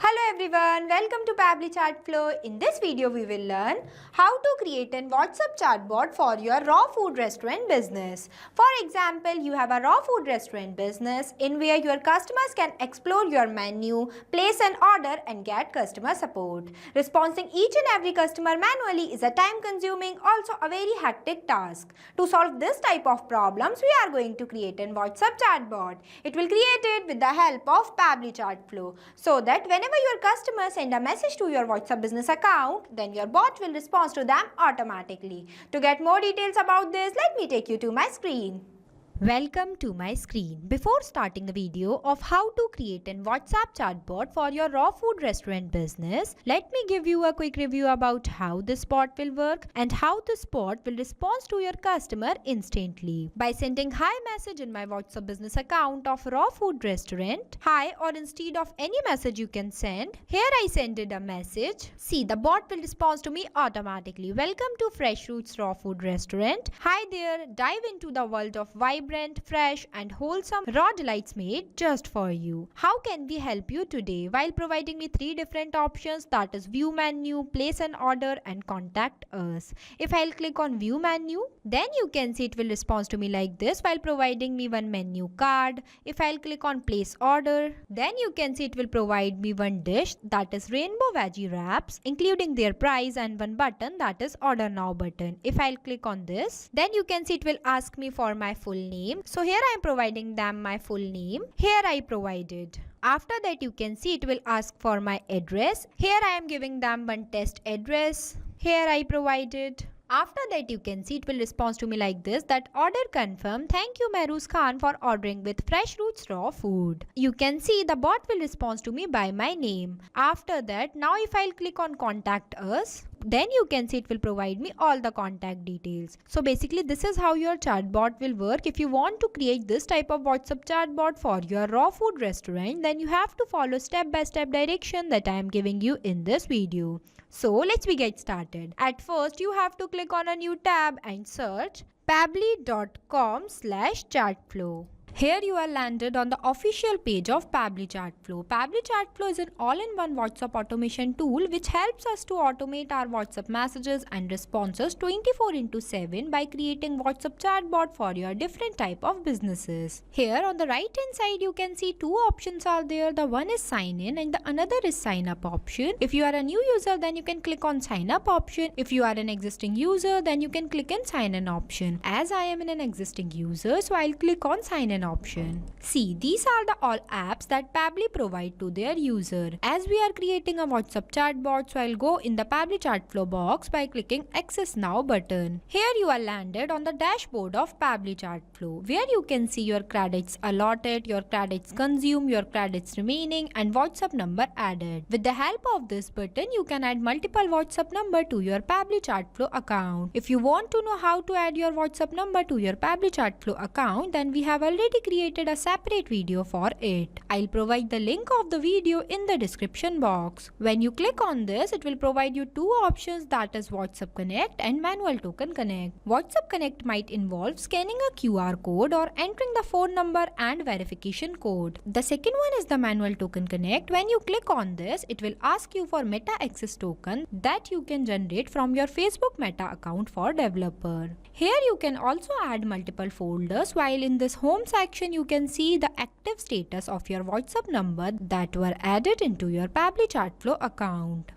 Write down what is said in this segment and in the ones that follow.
Hello everyone, welcome to Pabbly Chatflow. In this video, we will learn how to create a WhatsApp chatbot for your raw food restaurant business. For example, you have a raw food restaurant business in where your customers can explore your menu, place an order and get customer support. Responding each and every customer manually is a time-consuming, also a very hectic task. To solve this type of problems, we are going to create a WhatsApp chatbot. It will create it with the help of Pabbly Chatflow so that whenever your customers send a message to your WhatsApp business account, then your bot will respond to them automatically. To get more details about this, let me take you to my screen. Welcome to my screen. Before starting the video of how to create a WhatsApp chatbot for your raw food restaurant business, let me give you a quick review about how this bot will work and how this bot will respond to your customer instantly. By sending hi message in my WhatsApp business account of raw food restaurant, hi, or instead of any message you can send, here I sended a message. See, the bot will respond to me automatically. Welcome to Fresh Roots Raw Food Restaurant. Hi there, dive into the world of vibrant, fresh and wholesome raw delights made just for you. How can we help you today? While providing me 3 different options, that is view menu, place an order and contact us. If I'll click on view menu, then you can see it will respond to me like this while providing me one menu card. If I'll click on place order, then you can see it will provide me one dish, that is rainbow veggie wraps, including their price, and one button, that is order now button. If I'll click on this, then you can see it will ask me for my full name. So here I am providing them my full name. Here I provided. After that you can see it will ask for my address. Here I am giving them one test address. Here I provided. After that you can see it will respond to me like this, that order confirmed. Thank you Mehruz Khan for ordering with Fresh Roots Raw Food. You can see the bot will respond to me by my name. After that, now if I'll click on contact us, then you can see it will provide me all the contact details. So basically this is how your chatbot will work. If you want to create this type of WhatsApp chatbot for your raw food restaurant, then you have to follow step-by-step direction that I am giving you in this video. So let's get started. At first you have to click on a new tab and search pabbly.com/chatflow. Here you are landed on the official page of Pabbly Chatflow. Pabbly Chatflow is an all-in-one WhatsApp automation tool which helps us to automate our WhatsApp messages and responses 24/7 by creating WhatsApp chatbot for your different type of businesses. Here on the right hand side you can see 2 options are there. The one is sign in and the another is sign up option. If you are a new user, then you can click on sign up option. If you are an existing user, then you can click on sign in option. As I am an existing user, so I'll click on sign in option. See, these are the all apps that Pabbly provide to their user. As we are creating a WhatsApp chatbot, so I'll go in the Pabbly Chatflow box by clicking Access Now button. Here you are landed on the dashboard of Pabbly Chatflow, where you can see your credits allotted, your credits consumed, your credits remaining, and WhatsApp number added. With the help of this button, you can add multiple WhatsApp number to your Pabbly Chatflow account. If you want to know how to add your WhatsApp number to your Pabbly Chatflow account, then we have already created a separate video for it. I'll provide the link of the video in the description box. When you click on this, it will provide you 2 options, that is WhatsApp Connect and Manual Token Connect. WhatsApp Connect might involve scanning a QR code or entering the phone number and verification code. The second one is the Manual Token Connect. When you click on this, it will ask you for Meta Access token that you can generate from your Facebook Meta account for developer. Here you can also add multiple folders, while in this home section you can see the active status of your WhatsApp number that were added into your Pabbly Chatflow account.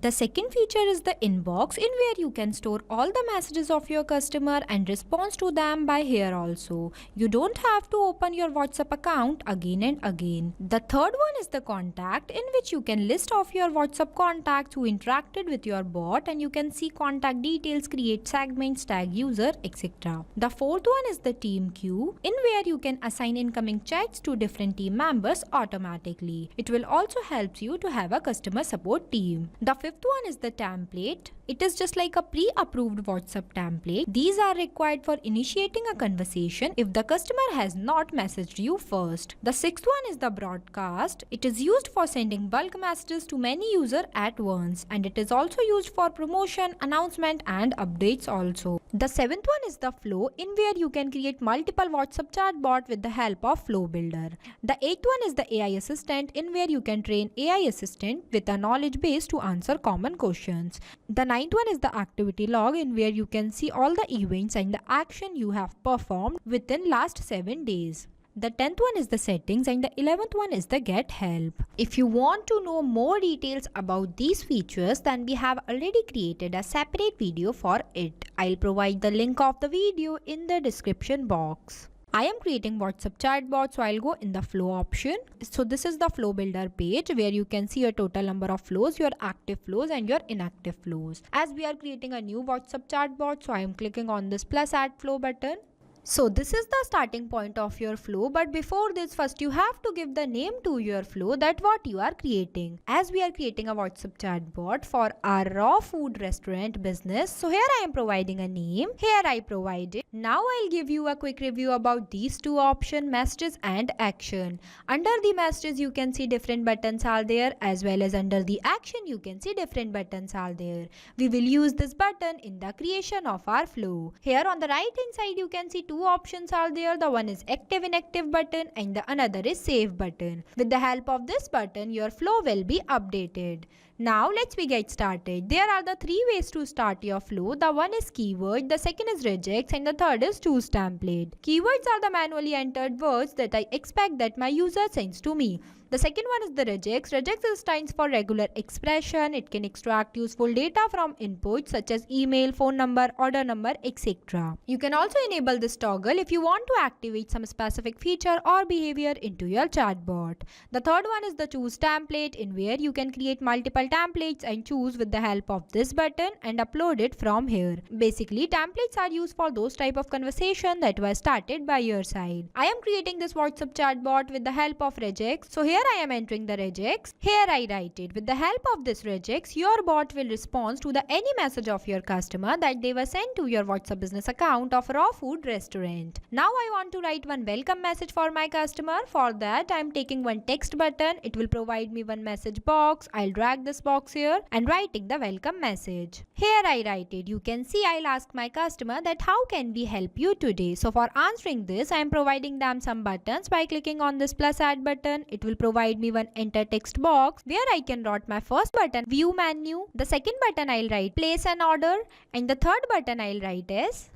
The second feature is the inbox, in where you can store all the messages of your customer and respond to them by here also. You don't have to open your WhatsApp account again and again. The third one is the contact, in which you can list off your WhatsApp contacts who interacted with your bot, and you can see contact details, create segments, tag user, etc. The fourth one is the team queue, in where you can assign incoming chats to different team members automatically. It will also help you to have a customer support team. The fifth one is the template. It is just like a pre-approved WhatsApp template. These are required for initiating a conversation if the customer has not messaged you first. The sixth one is the broadcast. It is used for sending bulk messages to many users at once, and it is also used for promotion, announcement and updates also. The seventh one is the flow, in where you can create multiple WhatsApp chatbot with the help of Flow Builder. The eighth one is the AI assistant, in where you can train AI assistant with a knowledge base to answer common questions. The ninth one is the activity log, in where you can see all the events and the action you have performed within last 7 days. The 10th one is the settings, and the 11th one is the get help. If you want to know more details about these features, then we have already created a separate video for it. I'll provide the link of the video in the description box. I am creating WhatsApp chatbot, so I'll go in the flow option. So this is the flow builder page, where you can see your total number of flows, your active flows and your inactive flows. As we are creating a new WhatsApp chatbot, so I am clicking on this plus add flow button. So this is the starting point of your flow, but before this, first you have to give the name to your flow, that what you are creating. As we are creating a WhatsApp chatbot for our raw food restaurant business, so here I am providing a name. Here I provide it. Now I'll give you a quick review about these two options, messages and action. Under the messages you can see different buttons are there, as well as under the action you can see different buttons are there. We will use this button in the creation of our flow. Here on the right hand side you can see two options are there. The one is active inactive button and the another is save button. With the help of this button, your flow will be updated. Now let's get started. There are the three ways to start your flow. The one is keyword, the second is regex and the third is choose template. Keywords are the manually entered words that I expect that my user sends to me. The second one is the regex. Regex stands for regular expression. It can extract useful data from inputs such as email, phone number, order number, etc. You can also enable this toggle if you want to activate some specific feature or behavior into your chatbot. The third one is the choose template, in where you can create multiple templates and choose with the help of this button and upload it from here. Basically, templates are used for those type of conversation that was started by your side. I am creating this WhatsApp chatbot with the help of regex. So here I am entering the regex. Here I write it. With the help of this regex, your bot will respond to the any message of your customer that they were sent to your WhatsApp business account of raw food restaurant. Now I want to write one welcome message for my customer. For that I am taking one text button. It will provide me one message box. I'll drag this box here and writing the welcome message. Here I write it. You can see I'll ask my customer that how can we help you today. So for answering this, I am providing them some buttons by clicking on this plus add button. It will provide me one enter text box where I can write my first button view menu. The second button I'll write place an order, and the third button I'll write is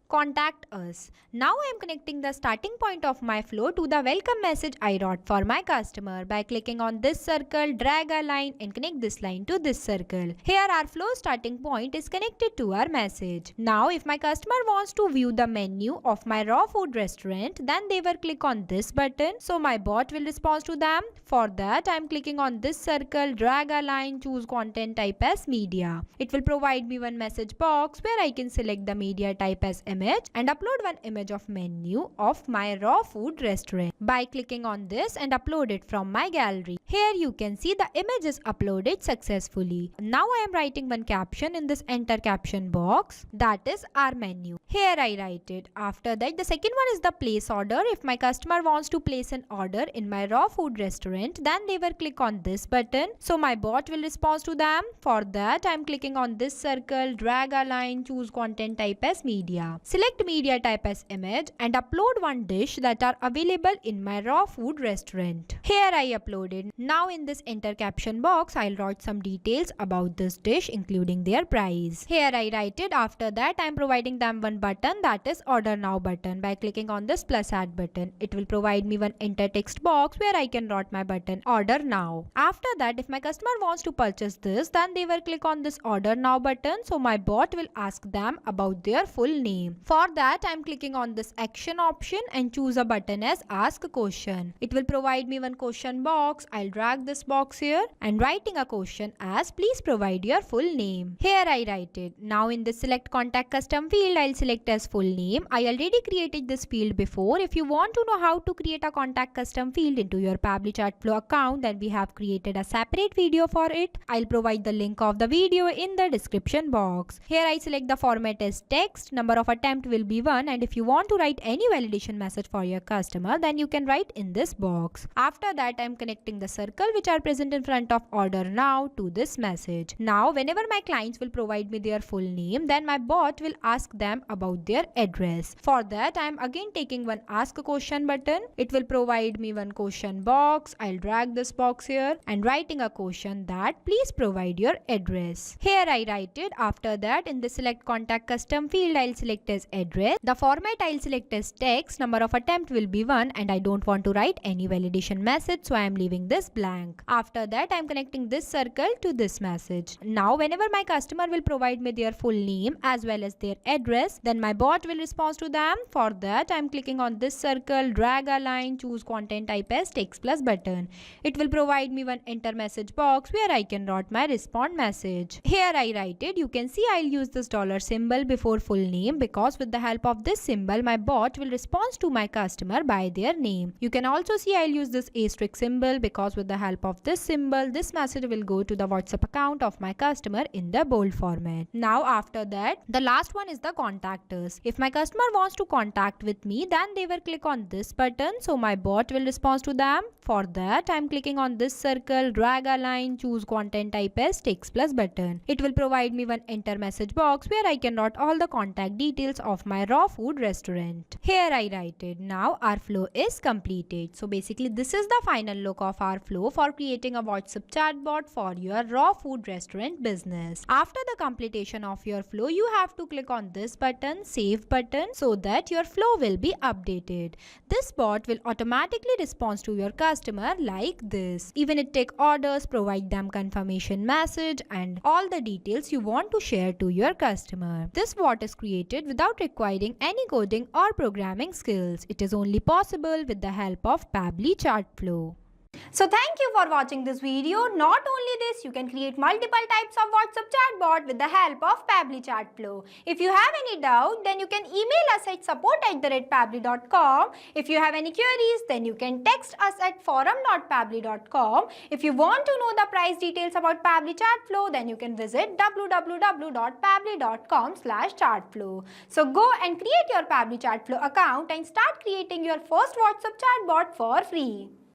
contact us. Now I am connecting the starting point of my flow to the welcome message I wrote for my customer. By clicking on this circle, drag a line and connect this line to this circle. Here our flow starting point is connected to our message. Now if my customer wants to view the menu of my raw food restaurant, then they will click on this button. So my bot will respond to them. For that I am clicking on this circle, drag a line, choose content type as media. It will provide me one message box where I can select the media type as image and upload one image of menu of my raw food restaurant. By clicking on this and upload it from my gallery. Here you can see the image is uploaded successfully. Now I am writing one caption in this enter caption box, that is our menu. Here I write it. After that, the second one is the place order. If my customer wants to place an order in my raw food restaurant, then they will click on this button. So my bot will respond to them. For that I am clicking on this circle, drag a line, choose content type as media. Select media type as image and upload one dish that are available in my raw food restaurant. Here I uploaded. Now in this enter caption box, I'll write some details about this dish including their price. Here I write it. After that I am providing them one button, that is order now button. By clicking on this plus add button, it will provide me one enter text box where I can write my button order now. After that, if my customer wants to purchase this, then they will click on this order now button. So my bot will ask them about their full name. For that, I am clicking on this action option and choose a button as ask a question. It will provide me one question box. I'll drag this box here and writing a question as please provide your full name. Here I write it. Now in this select contact custom field, I'll select as full name. I already created this field before. If you want to know how to create a contact custom field into your Pabbly Chartflow account, then we have created a separate video for it. I'll provide the link of the video in the description box. Here I select the format as text. Number of attempt will be 1, and if you want to write any validation message for your customer, then you can write in this box. After that, I am connecting the circle which are present in front of order now to this message. Now whenever my clients will provide me their full name, then my bot will ask them about their address. For that, I am again taking one ask a question button. It will provide me one question box. I'll drag this box here and writing a question that please provide your address. Here I write it. After that, in the select contact custom field, I'll select as address. The format I'll select as text. Number of attempt will be 1, and I don't want to write any validation message, so I am leaving this blank. After that, I am connecting this circle to this message. Now whenever my customer will provide me their full name as well as their address, then my bot will respond to them. For that, I am clicking on this circle, drag a line, choose content type as text plus button. It will provide me one enter message box where I can write my respond message. Here I write it. You can see I'll use this dollar symbol before full name because with the help of this symbol, my bot will respond to my customer by their name. You can also see I'll use this asterisk symbol because with the help of this symbol, this message will go to the WhatsApp account of my customer in the bold format. Now after that, the last one is the contact us. If my customer wants to contact with me, then they will click on this button, so my bot will respond to them. For that, I am clicking on this circle, drag a line, choose content type as text plus button. It will provide me one enter message box where I can write all the contact details of my raw food restaurant. Here I write it. Now our flow is completed. So basically this is the final look of our flow for creating a WhatsApp chatbot for your raw food restaurant business. After the completion of your flow, you have to click on this button, save button, so that your flow will be updated. This bot will automatically respond to your customer like this. Even it take orders, provide them confirmation message and all the details you want to share to your customer. This bot is created without requiring any coding or programming skills. It is only possible with the help of Pabbly Chartflow. So thank you for watching this video. Not only this, you can create multiple types of WhatsApp chatbot with the help of Pabbly Chartflow. If you have any doubt, then you can email us at support@pabbly.com. If you have any queries, then you can text us at forum.pabbly.com. If you want to know the price details about Pabbly Chartflow, then you can visit www.pabbly.com/chartflow. So go and create your Pabbly Chartflow account and start creating your first WhatsApp chatbot for free.